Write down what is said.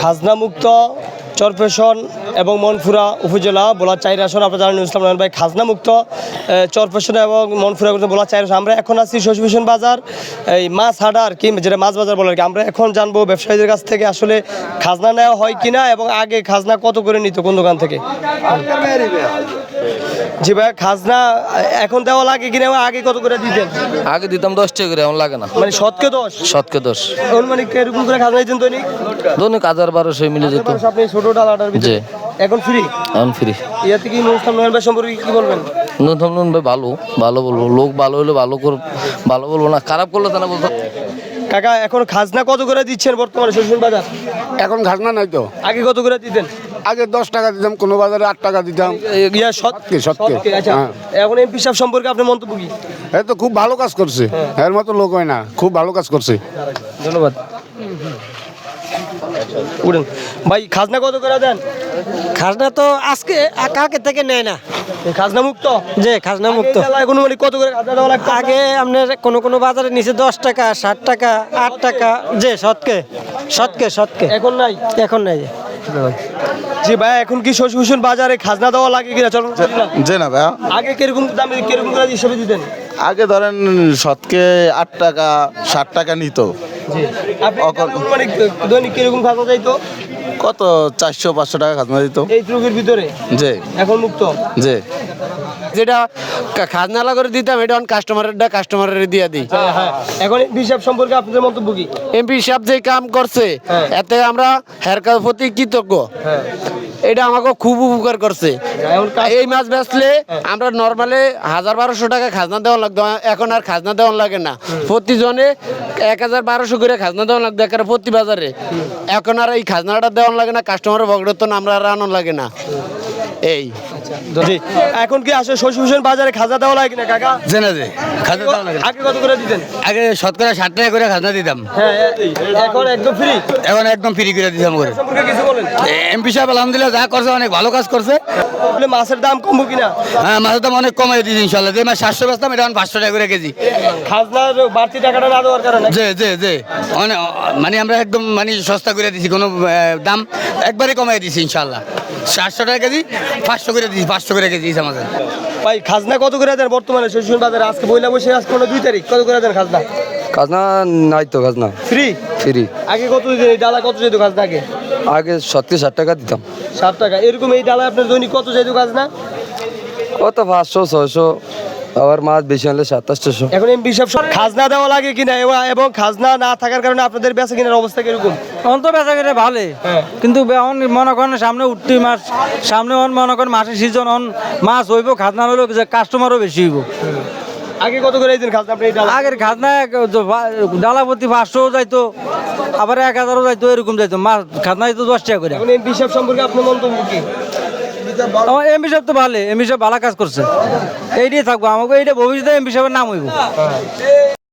খাজনা মুক্ত চরফেশন এবং মনফুরা উপজেলা বলা 4 আসন। আপনারা জানেন ইসলাম নয়ন ভাই খাজনা মুক্ত চরফেশন এবং মনফুরা বলা 4 আসন। আমরা এখন আছি শশীভূষণ বাজার, এই মাছ হাডার কি যেটা মাছ বাজার বলে আর কি। আমরা এখন জানবো ব্যবসায়ীদের কাছ থেকে আসলে খাজনা নেওয়া হয় কিনা এবং আগে খাজনা কত করে নিত কোন দোকান থেকে। জি ভাই, খাজনা এখন দেওয়া লাগে কিনা, আগে কত করে দিতেন? আগে দিতাম 10 টাকা করে, এখন লাগে না। মানে শতকে 10 শতকে 10 মানে এরকম করে খাজনা দিতেন দৈনিক? দৈনিক 1000-1200 মিলে যেত। আপনি ছোট ডালাটার ভিতরে এখন ফ্রি? এখন ফ্রি। ইয়াতে কি ইসলাম নয়ন ভাই সম্পর্কে কি বলবেন? নতুন ভাই ভালো বলবো। লোক ভালো হলে ভালো বলবো না, খারাপ করলে তা না বলবো। কাকা এখন খাজনা কত করে দিচ্ছেন বর্তমানে শশীভূষণ বাজার? এখন খাজনা নাই তো। আগে কত করে দিতেন? আগে 10 টাকা দিতাম, কোনো বাজারে 8 টাকা দিতাম। শতকে। আচ্ছা, এখন এমপি সাহেব সম্পর্কে আপনার মন্তব্য কি? হ্যাঁ, তো খুব ভালো কাজ করছে, এর মতো লোক হয় না, খুব ভালো কাজ করছে। ধন্যবাদ। উঠেন ভাই, খাজনা কত করে দেন? খাজনা তো আজকে কালকে থেকে নেয় না। খাজনা মুক্ত? যে খাজনা মুক্ত। এখন মানে কত করে খাজনা দেওয়া লাগতো? আগে আপনার কোনো বাজারে নিচে 10 টাকা, 60 টাকা, 8 টাকা, যে শতকে। এখন নাই? এখন নাই। জি ভাই, এখন কি শশীভূষণ বাজারে খাজনা দেওয়া লাগে কিনা? চলুন। যে না ভাইয়া, আগে কিরকম দামে কিরকম করে হিসেবে দিতেন? আগে ধরেন শতকে 8 টাকা 60 টাকা নিত। মানে দৈনিক কিরকম খাজনা যাইতো? কত 400-500 টাকা খাজনা দিত এই রোগের ভিতরে। যে এখন মুক্ত? যে যেটা খাজনা করে দিতাম এটা কাস্টমারের দিয়ে দিই। হ্যাঁ, এখন হিসাব সম্পর্কে আপনাদের মন্তব্য কি? এমপি সাহেব যে কাম করছে এতে আমরা হেরকার প্রতি কৃতজ্ঞ। এটা আমাকে খুব উপকার করছে। এই মাছ বেচলে আমরা নর্মালি 1000-1200 টাকা খাজনা দেওয়া লাগতো, এখন আর খাজনা দেওয়া লাগে না। প্রতিজনে 1000-1200 করে খাজনা দেওয়া লাগতো একেবারে প্রতি বাজারে। এখন আর এই খাজনাটা দেওয়া লাগে না, কাস্টমারের ভগড়তন আমরা আর আনন্দ লাগে না। এই জি, এখন কি আসলে শশীভূষণ বাজারে খাজনা দেওয়া লাগে কিনা কাকা? জেনে যে খাজনা দেওয়া লাগে। আগে কত করে দিতেন? আগে শতকরা 60 টাকা করে খাজনা দিতাম, হ্যাঁ, এখন একদম ফ্রি। এখন একদম ফ্রি করে দিতাম করে। সম্পর্কে কিছু বলেন। এমপি সাহেব আলহামদুলিল্লাহ যা করছে অনেক ভালো কাজ করছে। বলে মাছের দাম কমবো কিনা? হ্যাঁ, মাছের দাম অনেক কমাই দিয়েছি ইনশাল্লাহ। যে মাছ 700 বেচতাম এটা এখন 500 টাকা করে কেজি। খাজনার বাড়তি টাকাটা না দেওয়ার কারণে? যে অনেক মানে আমরা একদম মানে সস্তা করে দিছি, কোনো দাম একবারে কমাই দিছি ইনশাল্লাহ। 700 টাকা কেজি 500 করে দিছি, 500 করে কেজি আমাদের। ভাই খাজনা কত করে দেন বর্তমানে শশীভূষণ বাজারে? আজকে বইলা বসে, আজকে 2 তারিখ, কত করে দেন খাজনা? খাজনা নাই তো, খাজনা ফ্রি। আগে কত দিতেন? এই ডালা কত যেত খাজনা আগে? শতকে 60 টাকা দিতাম। 7 টাকা। এরকম এই ডালা আপনার দৈনিক কত যেত খাজনা? কত 500-600, আবার মাছ বেশি হলে 2700। এখন এমপি সাহেব খাজনা দেওয়া লাগে কিনা এবং খাজনা না থাকার কারণে আপনাদের বেচা কেনার অবস্থা কিরকম? অন্ত বেচা করে ভালো, কিন্তু মনে করেন সামনে উঠতি মাছ, সামনে মনে করেন মাছের সিজন, মাছ হইব, খাজনা হইব, কাস্টমারও বেশি হইব। আগে কত করে দিতেন খাজনা আপনি? আগের খাজনা ডালা প্রতি 500 যাইতো, আবার 1000ও যাইতো, এরকম যাইতো। মাছ খাজনা যাইতো 10 টাকা করে। এখন এমপি সাহেব সম্পর্কে আপনার মন্তব্য কি? আমার এমপি সাহেব তো ভালো, এমপি সাহেব ভালো কাজ করছে। এইটাই থাকবো, আমাকে এইটা ভবিষ্যতে এমপি সাহেবের নাম হইব।